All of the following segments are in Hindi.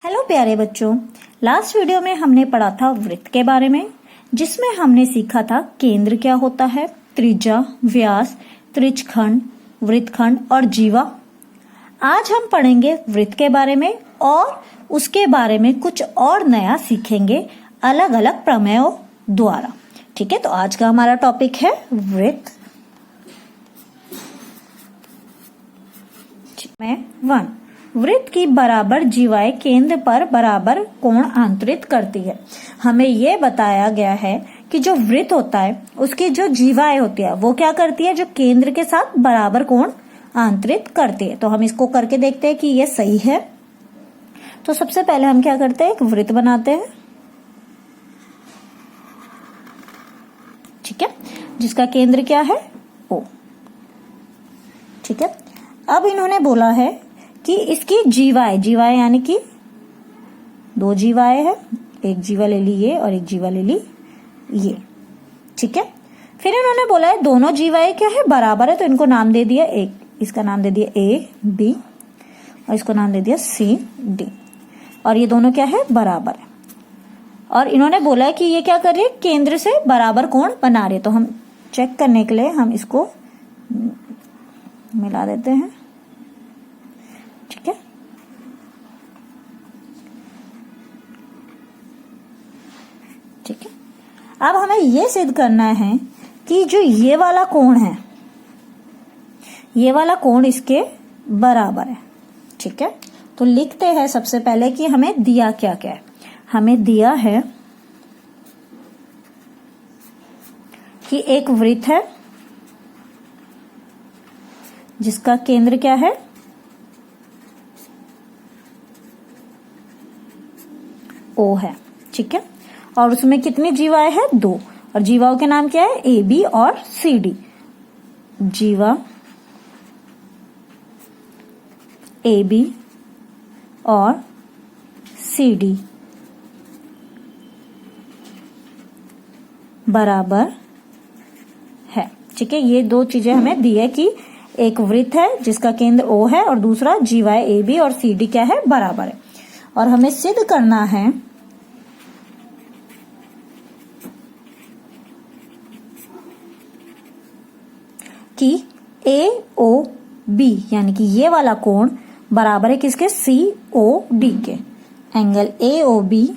हेलो प्यारे बच्चों, लास्ट वीडियो में हमने पढ़ा था वृत्त के बारे में, जिसमें हमने सीखा था केंद्र क्या होता है, त्रिज्या, व्यास, त्रिज्यखंड, वृत्तखंड और जीवा। आज हम पढ़ेंगे वृत्त के बारे में और उसके बारे में कुछ और नया सीखेंगे अलग अलग प्रमेयों द्वारा। ठीक है, तो आज का हमारा टॉपिक है वृत्त। में 1 वृत्त की बराबर जीवाएं केंद्र पर बराबर कोण आंतरित करती है। हमें यह बताया गया है कि जो वृत्त होता है उसकी जो जीवाएं होती है वो क्या करती है, जो केंद्र के साथ बराबर कोण आंतरित करती है। तो हम इसको करके देखते हैं कि ये सही है। तो सबसे पहले हम क्या करते हैं, एक वृत्त बनाते हैं, ठीक है, जिसका केंद्र क्या है, O। ठीक है, अब इन्होंने बोला है कि इसकी जीवाएं यानी कि 2 जीवाएं है, एक जीवा ले ली ये और एक जीवा ले ली ये। ठीक है, फिर इन्होंने बोला है दोनों जीवाएं क्या है, बराबर है, तो इनको नाम दे दिया, एक इसका नाम दे दिया A B और इसको नाम दे दिया C D, और ये दोनों क्या है, बराबर है। और इन्होंने बोला है कि ये क्या कर रही है, केंद्र से बराबर कोण बना रही है। तो हम चेक करने के लिए हम इसको मिला देते हैं। ठीक है, ठीक है, अब हमें यह सिद्ध करना है कि जो ये वाला कोण है, ये वाला कोण इसके बराबर है। ठीक है, तो लिखते हैं सबसे पहले कि हमें दिया क्या क्या है। हमें दिया है कि एक वृत्त है जिसका केंद्र क्या है, O है। ठीक है, और उसमें कितनी जीवाएं हैं, 2, और जीवाओं के नाम क्या है, A B और C D। जीवा A B और C D बराबर है। ठीक है, ये 2 चीजें हमें दी है कि एक वृत्त है जिसका केंद्र O है और दूसरा जीवाएं A B और C D क्या है, बराबर है। और हमें सिद्ध करना है कि AOB यानी कि ये वाला कोण बराबर है किसके, COD के। एंगल AOB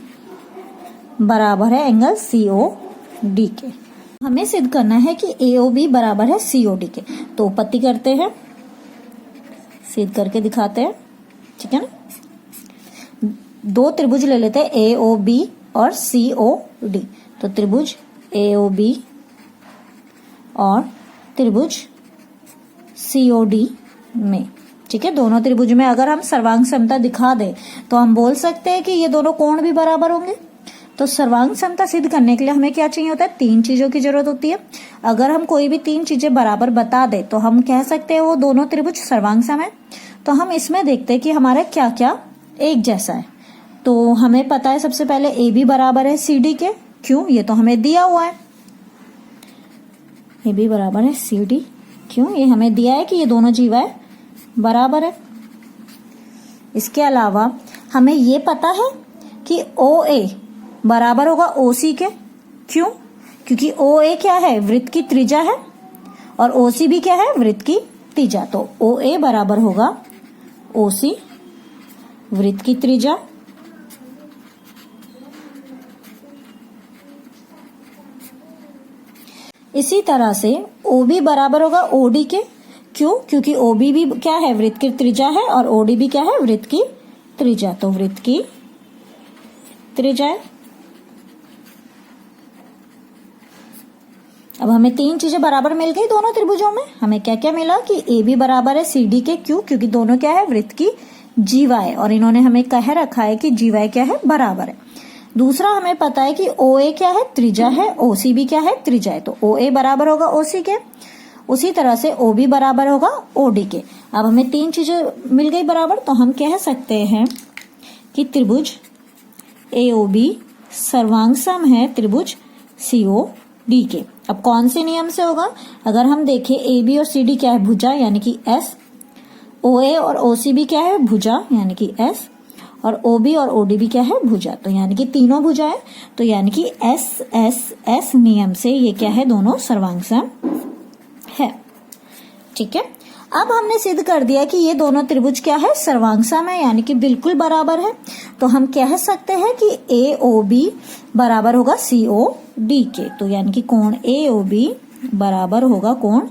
बराबर है एंगल COD के। हमें सिद्ध करना है कि AOB बराबर है COD के। तो उत्पत्ति करते हैं, सिद्ध करके दिखाते हैं। ठीक है ना, 2 त्रिभुज ले लेते हैं, AOB और COD। तो त्रिभुज AOB और त्रिभुज COD में, ठीक है, दोनों त्रिभुज में अगर हम सर्वांग समता दिखा दें तो हम बोल सकते हैं कि ये दोनों कोण भी बराबर होंगे। तो सर्वांग समता सिद्ध करने के लिए हमें क्या चाहिए होता है, 3 चीजों की जरूरत होती है। अगर हम कोई भी 3 चीजें बराबर बता दे तो हम कह सकते हैं वो दोनों त्रिभुज सर्वांग सम है। तो हम इसमें देखते हैं कि हमारा क्या क्या एक जैसा है। तो हमें पता है सबसे पहले AB बराबर है CD के, क्यों, ये तो हमें दिया हुआ है। AB बराबर है CD, क्यों, ये हमें दिया है कि ये दोनों जीवाएं बराबर है। इसके अलावा हमें ये पता है कि OA बराबर होगा OC के, क्यों, क्योंकि OA क्या है, वृत्त की त्रिज्या है और OC भी क्या है, वृत्त की त्रिज्या। तो OA बराबर होगा OC, वृत्त की त्रिज्या। इसी तरह से OB बराबर होगा OD के, क्यों, क्योंकि OB भी क्या है, वृत्त की त्रिज्या है और OD भी क्या है, वृत्त की त्रिज्या। तो वृत्त की त्रिज्या। अब हमें 3 चीजें बराबर मिल गई दोनों त्रिभुजों में। हमें क्या क्या मिला कि AB बराबर है CD के, क्यों, क्योंकि दोनों क्या है, वृत्त की जीवाएं, और इन्होंने हमें कह रखा है कि जीवाएं क्या है, बराबर है। दूसरा हमें पता है कि OA क्या है, त्रिज्या है, OC भी क्या है, त्रिज्या है। तो OA बराबर होगा OC के। उसी तरह से OB बराबर होगा OD के। अब हमें 3 चीजें मिल गई बराबर, तो हम कह सकते हैं कि त्रिभुज AOB सर्वांग सम है त्रिभुज COD के। अब कौन से नियम से होगा, अगर हम देखें AB और CD क्या है, भुजा यानी कि S, OA और OC भी क्या है, भुजा यानी कि S, और OB और OD भी क्या है, भुजा। तो यानी कि तीनों भुजा है, तो यानी कि SSS नियम से ये क्या है, दोनों सर्वांग है। ठीक है, अब हमने सिद्ध कर दिया कि ये दोनों त्रिभुज क्या है, सर्वांग सम है, यानी कि बिल्कुल बराबर है। तो हम कह सकते हैं कि AOB बराबर होगा COD के। तो यानी कि कोण AOB बराबर होगा कोण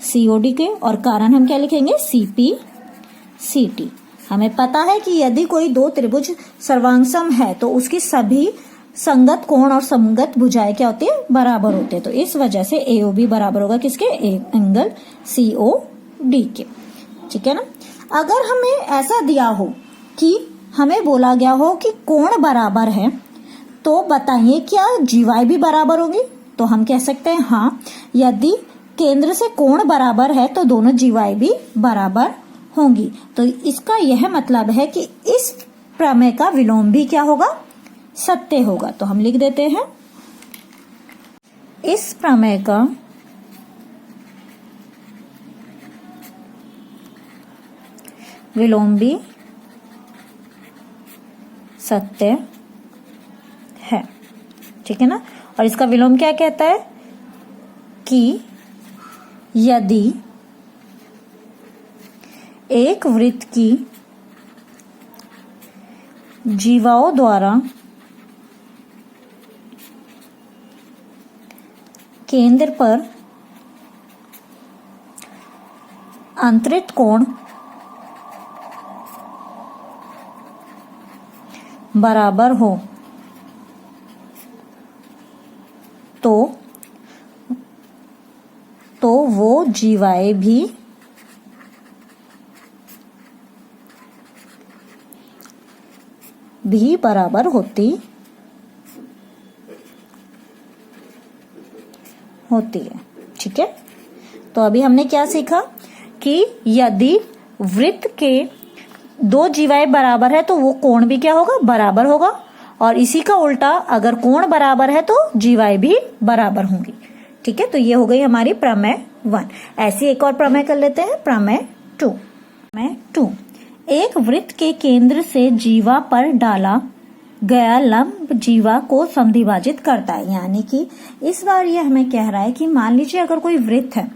COD के, और कारण हम क्या लिखेंगे, CPCT। हमें पता है कि यदि कोई दो त्रिभुज सर्वांग सम है तो उसकी सभी संगत कोण और संगत भुजाएं क्या होती है, बराबर होते हैं। तो इस वजह से AOB बराबर होगा किसके, एंगल COD के। ठीक है ना। अगर हमें ऐसा दिया हो कि हमें बोला गया हो कि कोण बराबर है, तो बताइए क्या जीवाएं भी बराबर होगी। तो हम कह सकते हैं हाँ, यदि केंद्र से कोण बराबर है तो दोनों जीवाएं भी बराबर होंगी। तो इसका यह मतलब है कि इस प्रमेय का विलोम भी क्या होगा, सत्य होगा। तो हम लिख देते हैं, इस प्रमेय का विलोम भी सत्य है। ठीक है ना। और इसका विलोम क्या कहता है कि यदि एक वृत्त की जीवाओं द्वारा केंद्र पर अंतरित कोण बराबर हो तो वो जीवाएं भी बराबर होती है। ठीक है। तो अभी हमने क्या सीखा कि यदि वृत्त के दो जीवाएं बराबर है तो वो कोण भी क्या होगा, बराबर होगा। और इसी का उल्टा, अगर कोण बराबर है तो जीवाएं भी बराबर होंगी। ठीक है। तो ये हो गई हमारी प्रमेय 1। ऐसी एक और प्रमेय कर लेते हैं, प्रमेय 2। प्रमेय 2, एक वृत्त के केंद्र से जीवा पर डाला गया लंब जीवा को समद्विभाजित करता है। यानी कि इस बार ये हमें कह रहा है कि मान लीजिए अगर कोई वृत्त है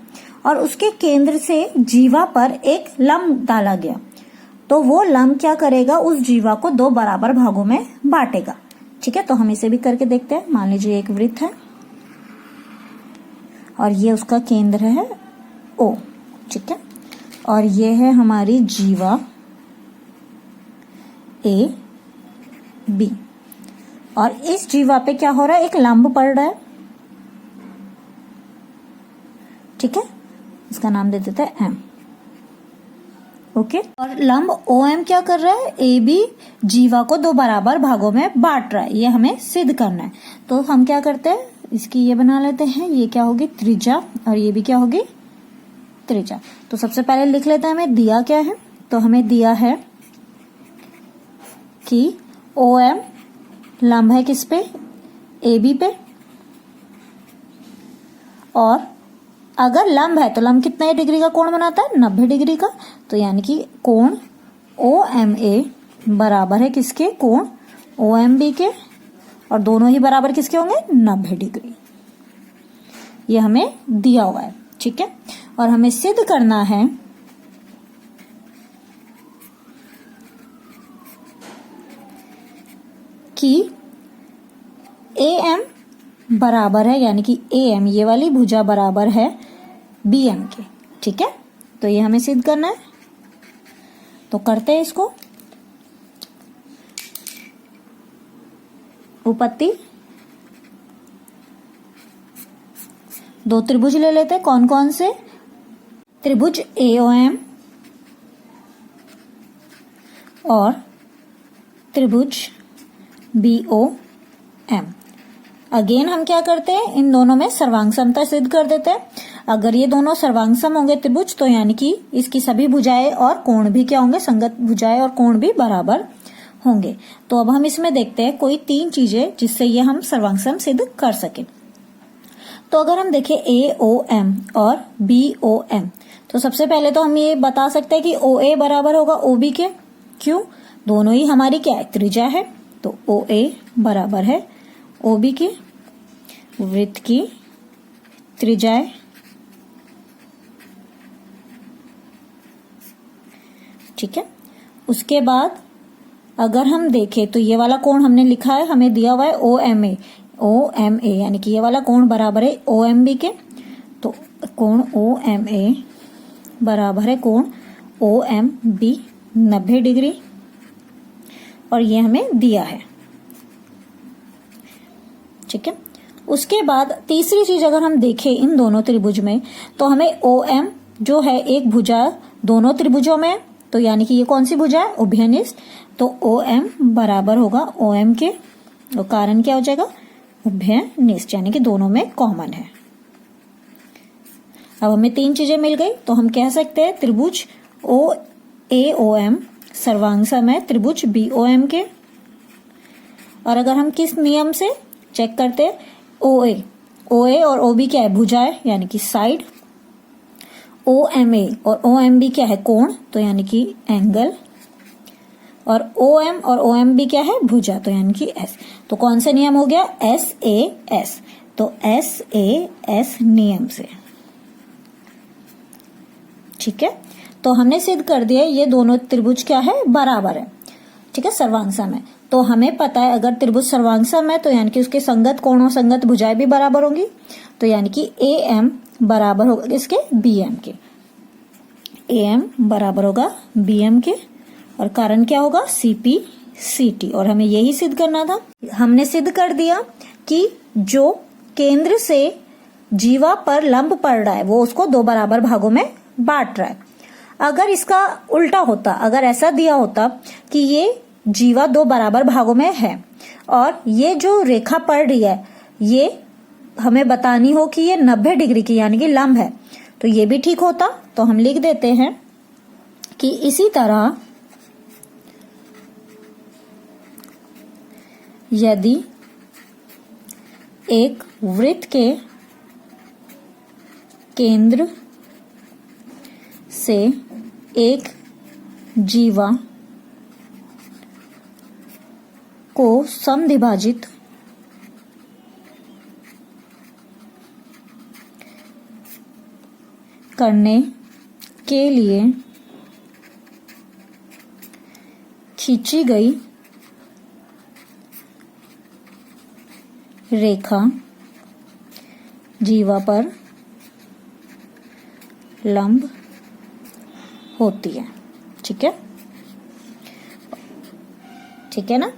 और उसके केंद्र से जीवा पर एक लंब डाला गया, तो वो लंब क्या करेगा, उस जीवा को दो बराबर भागों में बांटेगा। ठीक है। तो हम इसे भी करके देखते हैं। मान लीजिए एक वृत्त है और ये उसका केंद्र है O। ठीक है। और ये है हमारी जीवा AB, और इस जीवा पे क्या हो रहा है, एक लंब पड़ रहा है। ठीक है। इसका नाम दे देते हैं M। ओके। और लंब OM क्या कर रहा है, AB जीवा को दो बराबर भागों में बांट रहा है। ये हमें सिद्ध करना है। तो हम क्या करते हैं, इसकी ये बना लेते हैं, ये क्या होगी, त्रिज्या, और ये भी क्या होगी, त्रिज्या। तो सबसे पहले लिख लेते हैं हमें दिया क्या है। तो हमें दिया है कि OM लंब है किस पे, AB पे, और अगर लंब है तो लंब कितने डिग्री का कोण बनाता है, 90 डिग्री का। तो यानी कि कोण OMA बराबर है किसके, कोण OMB के, और दोनों ही बराबर किसके होंगे, 90 डिग्री। ये हमें दिया हुआ है। ठीक है। और हमें सिद्ध करना है कि AM बराबर है, यानी कि AM ये वाली भुजा बराबर है BM के। ठीक है। तो ये हमें सिद्ध करना है। तो करते हैं इसको। उपपत्ति, दो त्रिभुज ले लेते हैं। कौन कौन से, त्रिभुज AOM और त्रिभुज BOM। अगेन हम क्या करते हैं, इन दोनों में सर्वांग समता सिद्ध कर देते हैं। अगर ये दोनों सर्वांग सम होंगे त्रिभुज, तो यानी कि इसकी सभी भुजाएं और कोण भी क्या होंगे, संगत भुजाएं और कोण भी बराबर होंगे। तो अब हम इसमें देखते हैं कोई 3 चीजें जिससे ये हम सर्वांग सम सिद्ध कर सके। तो अगर हम देखें AOM और BOM, तो सबसे पहले तो हम ये बता सकते हैं कि OA बराबर होगा OB के। क्यों, दोनों ही हमारी क्या है, त्रिज्या है। तो ओ ए बराबर है ओ बी के, वृत्त की त्रिज्या है। ठीक है, उसके बाद अगर हम देखें तो ये वाला कोण हमने लिखा है, हमें दिया हुआ है ओ एम ए, यानी कि ये वाला कोण बराबर है ओ एम बी के। तो कोण ओ एम ए बराबर है कोण ओ एम बी 90 डिग्री, और ये हमें दिया है। ठीक है, उसके बाद तीसरी चीज अगर हम देखें इन दोनों त्रिभुज में, तो हमें ओ एम जो है एक भुजा दोनों त्रिभुजों में, तो यानी कि ये कौन सी भुजा है, उभयनिष्ठ। तो ओ एम बराबर होगा ओ एम के, और कारण क्या हो जाएगा, उभयनिष्ठ, यानी कि दोनों में कॉमन है। अब हमें तीन चीजें मिल गई, तो हम कह सकते हैं त्रिभुज ओ ए ओ एम सर्वांग सम है त्रिभुज बी ओ एम के। और अगर हम किस नियम से चेक करते हैं, ओ ए और ओ बी क्या है, भुजा है, यानी कि साइड। ओ एम ए और ओ एम बी क्या है, कोण, तो यानी कि एंगल। और ओ एम और ओ एम बी क्या है, भुजा, तो यानी कि एस। तो कौन सा नियम हो गया, एस ए एस। तो एस ए एस नियम से। ठीक है, तो हमने सिद्ध कर दिया ये दोनों त्रिभुज क्या है, बराबर है। ठीक है, सर्वांग सम है। तो हमें पता है अगर त्रिभुज सर्वांग सम है तो यानी कि उसके संगत कोण और संगत भुजाएं भी बराबर होंगी। तो यानी कि ए एम बराबर होगा इसके बी एम के, ए एम बराबर होगा बी एम के, और कारण क्या होगा, सीपी सीटी। और हमें यही सिद्ध करना था। हमने सिद्ध कर दिया कि जो केंद्र से जीवा पर लंब पड़ रहा है वो उसको दो बराबर भागों में बांट रहा है। अगर इसका उल्टा होता, अगर ऐसा दिया होता कि ये जीवा दो बराबर भागों में है और ये जो रेखा पड़ रही है ये हमें बतानी हो कि ये 90 डिग्री की यानी कि लंब है, तो ये भी ठीक होता। तो हम लिख देते हैं कि इसी तरह यदि एक वृत्त के केंद्र से एक जीवा को समद्विभाजित करने के लिए खींची गई रेखा जीवा पर लंब होती है। ठीक है, ठीक है ना।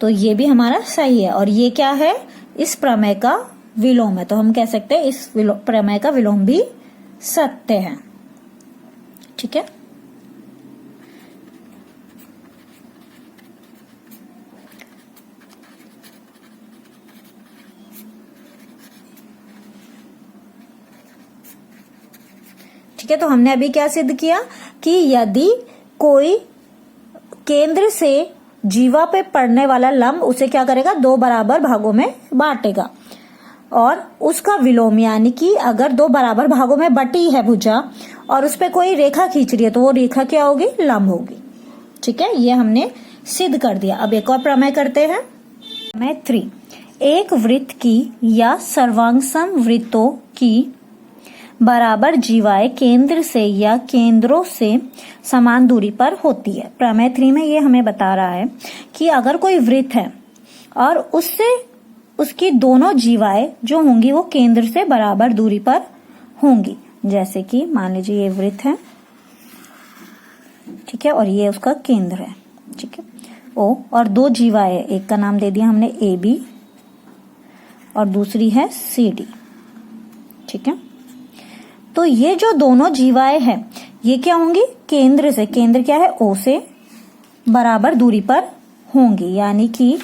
तो ये भी हमारा सही है, और ये क्या है, इस प्रमेय का विलोम है। तो हम कह सकते हैं इस प्रमेय का विलोम भी सत्य है। ठीक है, ठीक है। तो हमने अभी क्या सिद्ध किया कि यदि कोई केंद्र से जीवा पे पड़ने वाला लंब उसे क्या करेगा, दो बराबर भागों में बांटेगा, और उसका विलोम यानी कि अगर दो बराबर भागों में बटी है भुजा और उस पे कोई रेखा खींच रही है तो वो रेखा क्या होगी, लंब होगी। ठीक है, ये हमने सिद्ध कर दिया। अब एक और प्रमेय करते हैं, प्रमेय 3। एक वृत्त की या सर्वांगसम वृत्तों की बराबर जीवाएं केंद्र से या केंद्रों से समान दूरी पर होती है। प्रमेय 3 में ये हमें बता रहा है कि अगर कोई वृत्त है और उससे उसकी दोनों जीवाएं जो होंगी वो केंद्र से बराबर दूरी पर होंगी। जैसे कि मान लीजिए ये वृत्त है, ठीक है, और ये उसका केंद्र है, ठीक है, ओ, और दो जीवाएं, एक का नाम दे दिया हमने ए बी और दूसरी है सी डी। ठीक है, तो ये जो दोनों जीवाएं हैं ये क्या होंगी, केंद्र से, केंद्र क्या है, ओ से बराबर दूरी पर होंगी। यानी कि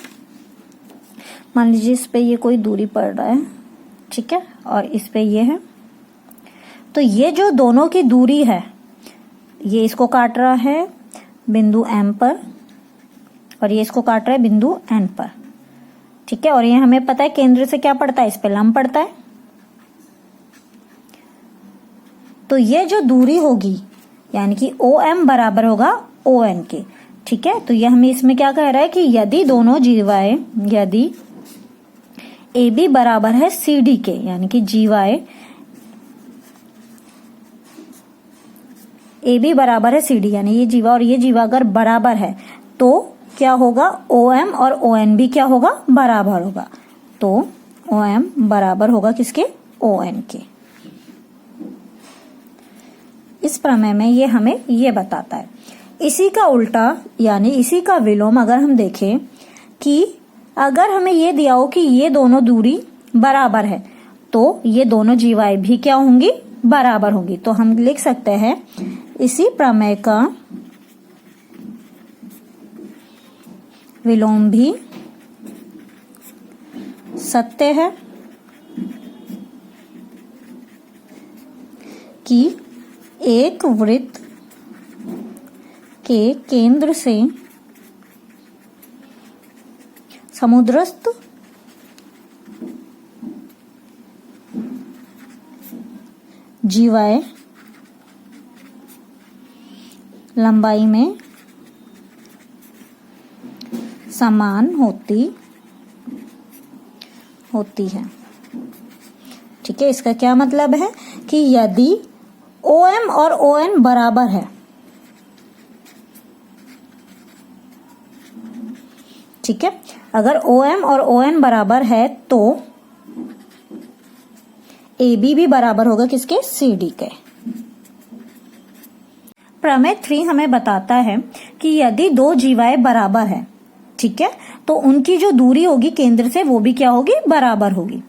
मान लीजिए इस पे ये कोई दूरी पड़ रहा है, ठीक है, और इस पे ये है, तो ये जो दोनों की दूरी है ये इसको काट रहा है बिंदु एम पर और ये इसको काट रहा है बिंदु एन पर। ठीक है, और ये हमें पता है केंद्र से क्या पड़ता है, इस पे लंब पड़ता है। तो ये जो दूरी होगी यानी कि ओ एम बराबर होगा ओ एन के। ठीक है, तो ये हमें इसमें क्या कह रहा है कि यदि दोनों जीवाएं, यदि ए बी बराबर है सी डी के, यानी कि जीवाएं ए बी बराबर है सी डी, यानी ये जीवा और ये जीवा अगर बराबर है तो क्या होगा, ओ एम और ओ एन भी क्या होगा, बराबर होगा। तो ओ एम बराबर होगा किसके, ओ एन के। इस प्रमेय में ये हमें ये बताता है। इसी का उल्टा यानी इसी का विलोम अगर हम देखें कि अगर हमें ये दिया हो कि ये दोनों दूरी बराबर है तो ये दोनों जीवाएं भी क्या होंगी, बराबर होंगी। तो हम लिख सकते हैं इसी प्रमेय का विलोम भी सत्य है कि एक वृत्त के केंद्र से समुद्रस्थ जीवाएं लंबाई में समान होती है। ठीक है, इसका क्या मतलब है कि यदि OM और ON बराबर है, ठीक है, अगर OM और ON बराबर है तो AB भी बराबर होगा किसके, CD के। प्रमेय 3 हमें बताता है कि यदि दो जीवाएं बराबर है, ठीक है, तो उनकी जो दूरी होगी केंद्र से वो भी क्या होगी, बराबर होगी।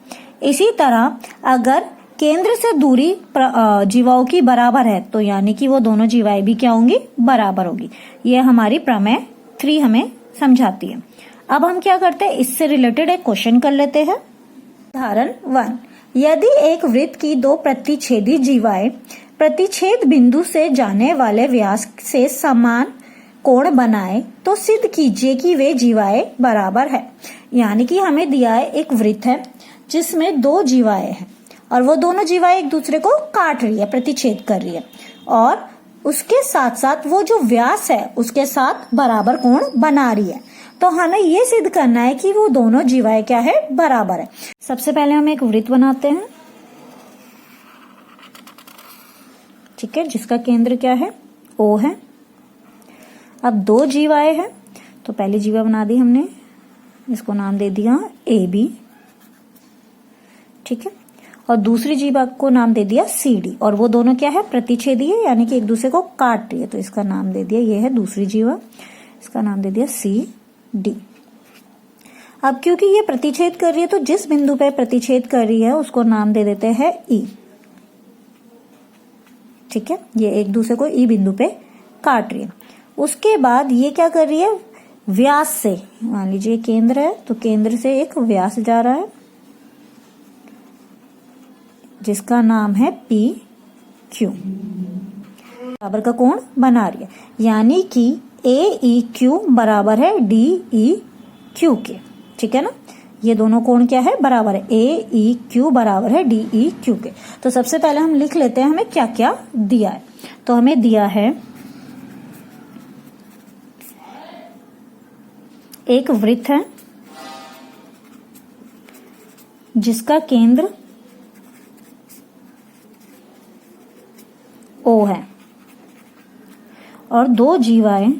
इसी तरह अगर केंद्र से दूरी जीवाओं की बराबर है तो यानी कि वो दोनों जीवाएं भी क्या होंगी, बराबर होगी। ये हमारी प्रमेय 3 हमें समझाती है। अब हम क्या करते हैं, इससे रिलेटेड एक क्वेश्चन कर लेते हैं। उदाहरण 1, यदि एक वृत्त की दो प्रतिच्छेदी जीवाएं प्रतिच्छेद बिंदु से जाने वाले व्यास से समान कोण बनाए तो सिद्ध कीजिए कि वे जीवाएं बराबर है। यानी कि हमें दिया है एक वृत्त है जिसमें दो जीवाएं हैं और वो दोनों जीवाएं एक दूसरे को काट रही है, प्रतिच्छेद कर रही है, और उसके साथ साथ वो जो व्यास है उसके साथ बराबर कोण बना रही है। तो हमें ये सिद्ध करना है कि वो दोनों जीवाएं क्या है, बराबर है। सबसे पहले हम एक वृत्त बनाते हैं, ठीक है, जिसका केंद्र क्या है, O है। अब दो जीवाएं हैं तो पहली जीवा बना दी हमने, इसको नाम दे दिया AB, ठीक है, और दूसरी जीवा को नाम दे दिया CD, और वो दोनों क्या है, प्रतिच्छेदी है, यानी कि एक दूसरे को काट रही है, तो इसका नाम दे दिया, ये है दूसरी जीवा, इसका नाम दे दिया CD। अब क्योंकि ये प्रतिच्छेद कर रही है तो जिस बिंदु पे प्रतिच्छेद कर रही है उसको नाम दे देते हैं E, ठीक है, ये एक दूसरे को E बिंदु पे काट रही है। उसके बाद ये क्या कर रही है, व्यास से, मान लीजिए केंद्र है तो केंद्र से एक व्यास जा रहा है जिसका नाम है PQ, बराबर का कोण बना रही है। यानी कि AEQ बराबर है DEQ के, ठीक है ना, ये दोनों कोण क्या है, बराबर है, AEQ बराबर है DEQ के। तो सबसे पहले हम लिख लेते हैं हमें क्या क्या दिया है। तो हमें दिया है एक वृत्त है जिसका केंद्र O है और दो जीवाएं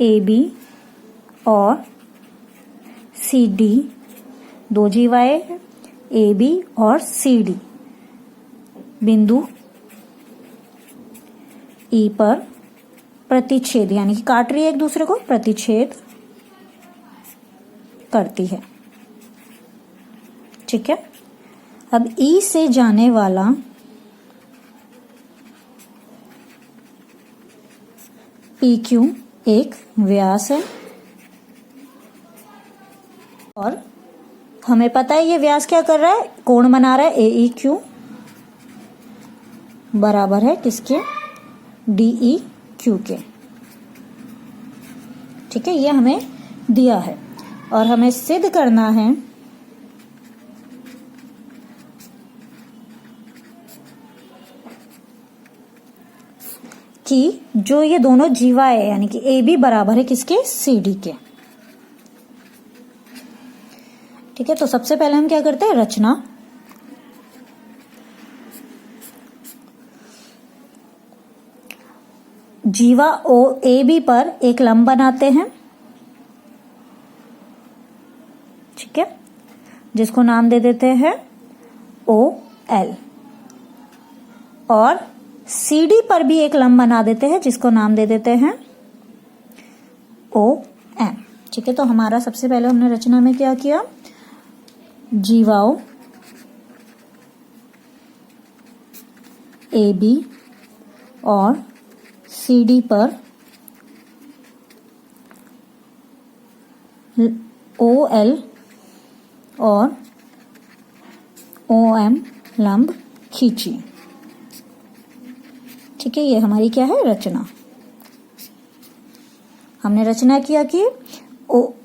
AB और CD, दो जीवाएं AB और CD बिंदु E पर प्रतिच्छेद, यानी कि काट रही है, एक दूसरे को प्रतिच्छेद करती है, ठीक है। अब E से जाने वाला PQ एक व्यास है और हमें पता है ये व्यास क्या कर रहा है, कोण बना रहा है, AEQ बराबर है किसके, DEQ के, ठीक है, ये हमें दिया है। और हमें सिद्ध करना है कि जो ये दोनों जीवाएं है यानी कि ए बी बराबर है किसके, सी डी के। ठीक है, तो सबसे पहले हम क्या करते हैं, रचना। जीवा ओ ए बी पर एक लंब बनाते हैं, ठीक है, जिसको नाम दे देते हैं ओ एल, और सी डी पर भी एक लंब बना देते हैं जिसको नाम दे देते हैं ओ एम। ठीक है, तो हमारा सबसे पहले हमने रचना में क्या किया, जीवाओं ए बी और सी डी पर ओ एल और ओ एम लंब खींची। ठीक है, ये हमारी क्या है, रचना। हमने रचना किया कि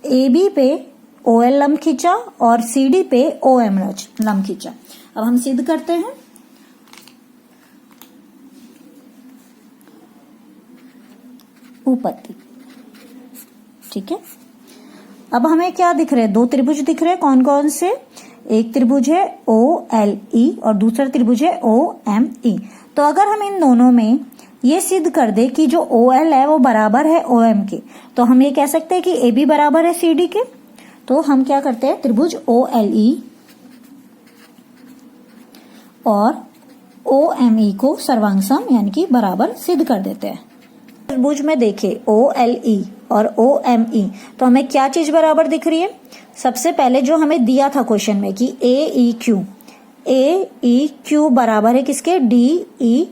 ए बी पे ओ एल लंब खींचा और सी डी पे ओ एम लंब खींचा। अब हम सिद्ध करते हैं। उपपत्ति। ठीक है, अब हमें क्या दिख रहे हैं, दो त्रिभुज दिख रहे हैं। कौन कौन से, एक त्रिभुज है ओ एल ई और दूसरा त्रिभुज है ओ एम ई। तो अगर हम इन दोनों में ये सिद्ध कर दे कि जो ओ एल है वो बराबर है ओ एम के, तो हम ये कह सकते हैं कि ए बी बराबर है सी डी के। तो हम क्या करते हैं, त्रिभुज ओ एल ई और ओ एम ई को सर्वांग सम यानी कि बराबर सिद्ध कर देते हैं। त्रिभुज में देखे ओ एल ई और ओ एम ई, तो हमें क्या चीज बराबर दिख रही है। सबसे पहले जो हमें दिया था क्वेश्चन में कि ए ई क्यू बराबर है किसके, डी ई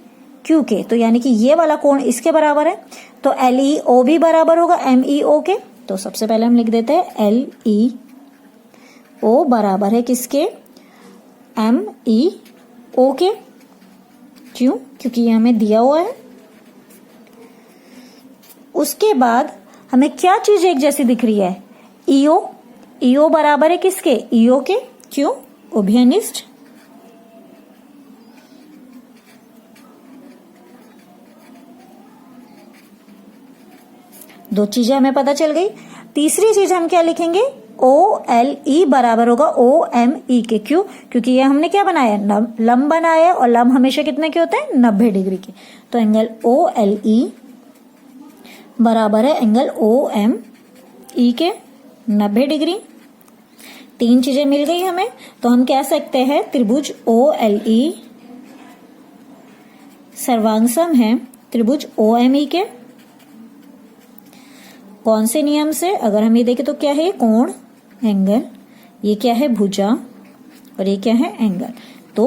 क्यू के, तो यानी कि ये वाला कोण इसके बराबर है। तो एल ई ओ भी बराबर होगा एम ई ओ के। तो सबसे पहले हम लिख देते हैं एल ई ओ बराबर है किसके, एम ई ओ के। क्यों, क्योंकि ये हमें दिया हुआ है। उसके बाद हमें क्या चीज एक जैसी दिख रही है, ईओ बराबर है किसके, ईओ के। क्यों, उभयनिष्ठ। दो चीजें हमें पता चल गई। तीसरी चीज हम क्या लिखेंगे, ओ एल ई बराबर होगा ओ एम ई के। क्यों, क्योंकि ये हमने क्या बनाया, लंब बनाया, और लंब हमेशा कितने के होते हैं, 90 डिग्री के। तो एंगल ओ एल ई बराबर है एंगल ओ एम ई के 90 डिग्री। तीन चीजें मिल गई हमें, तो हम कह सकते हैं त्रिभुज ओ एल ई सर्वांग सम है त्रिभुज ओ एम ई के। कौन से नियम से, अगर हम ये देखें तो क्या है, कोण, एंगल, ये क्या है, भुजा, और ये क्या है, एंगल। तो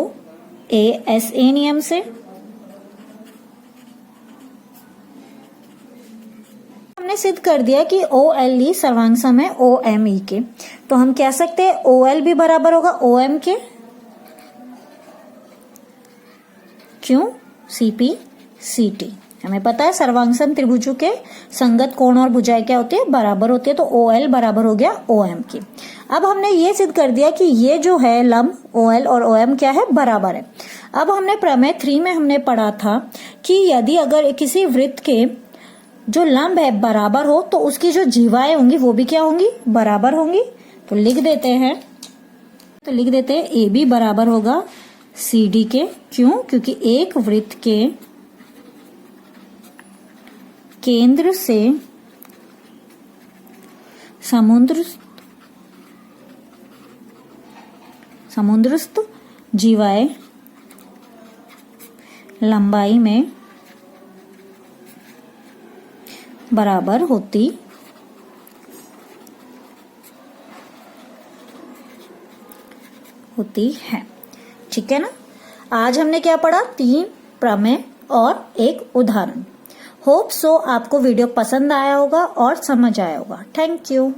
ASA नियम से हमने सिद्ध कर दिया कि OLE सर्वांग सम है OME के। तो हम कह सकते हैं OL भी बराबर होगा OM के। क्यों, CP CT। हमें पता है सर्वांग सम त्रिभुजों के संगत कोण और भुजाएं क्या होती है, बराबर होती है। तो OL बराबर हो गया OM की। अब हमने ये सिद्ध कर दिया कि ये जो है लंब OL और OM क्या है, बराबर है। अब हमने प्रमेय 3 में हमने पढ़ा था कि यदि अगर किसी वृत्त के जो लंब है बराबर हो तो उसकी जो जीवाएं होंगी वो भी क्या होंगी, बराबर होंगी। तो लिख देते हैं, AB बराबर होगा CD के। क्यों, क्योंकि एक वृत्त के केंद्र से समुद्रस्थ जीवाएं लंबाई में बराबर होती है। ठीक है ना। आज हमने क्या पढ़ा, 3 प्रमेय और एक उदाहरण। होप सो आपको वीडियो पसंद आया होगा और समझ आया होगा। Thank you.